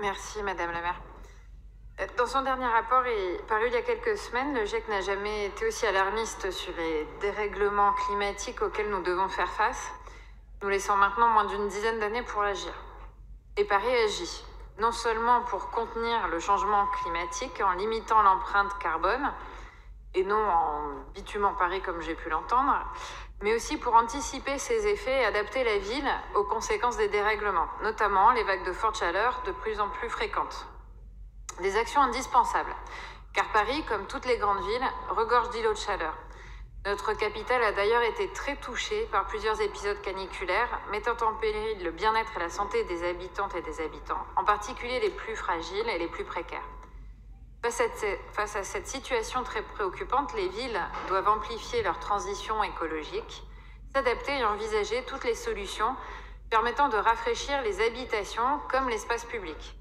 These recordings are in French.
Merci, Madame la maire. Dans son dernier rapport paru il y a quelques semaines, le GIEC n'a jamais été aussi alarmiste sur les dérèglements climatiques auxquels nous devons faire face, nous laissant maintenant moins d'une dizaine d'années pour agir. Et Paris agit, non seulement pour contenir le changement climatique en limitant l'empreinte carbone, et non en bitumant Paris comme j'ai pu l'entendre, mais aussi pour anticiper ses effets et adapter la ville aux conséquences des dérèglements, notamment les vagues de forte chaleur de plus en plus fréquentes. Des actions indispensables, car Paris, comme toutes les grandes villes, regorge d'îlots de chaleur. Notre capitale a d'ailleurs été très touchée par plusieurs épisodes caniculaires, mettant en péril le bien-être et la santé des habitantes et des habitants, en particulier les plus fragiles et les plus précaires. Face à cette situation très préoccupante, les villes doivent amplifier leur transition écologique, s'adapter et envisager toutes les solutions permettant de rafraîchir les habitations comme l'espace public.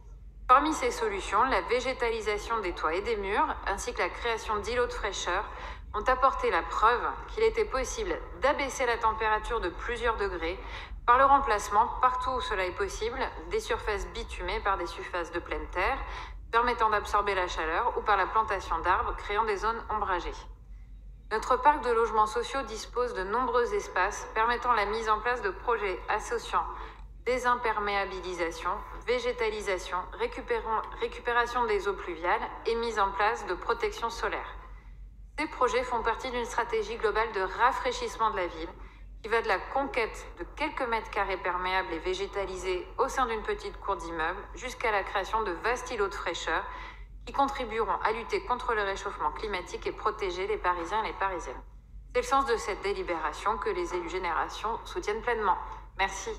Parmi ces solutions, la végétalisation des toits et des murs, ainsi que la création d'îlots de fraîcheur, ont apporté la preuve qu'il était possible d'abaisser la température de plusieurs degrés par le remplacement, partout où cela est possible, des surfaces bitumées par des surfaces de pleine terre, permettant d'absorber la chaleur, ou par la plantation d'arbres créant des zones ombragées. Notre parc de logements sociaux dispose de nombreux espaces permettant la mise en place de projets associant désimperméabilisation, végétalisation, récupération des eaux pluviales et mise en place de protection solaire. Ces projets font partie d'une stratégie globale de rafraîchissement de la ville qui va de la conquête de quelques mètres carrés perméables et végétalisés au sein d'une petite cour d'immeuble jusqu'à la création de vastes îlots de fraîcheur qui contribueront à lutter contre le réchauffement climatique et protéger les Parisiens et les Parisiennes. C'est le sens de cette délibération que les élus Génération soutiennent pleinement. Merci.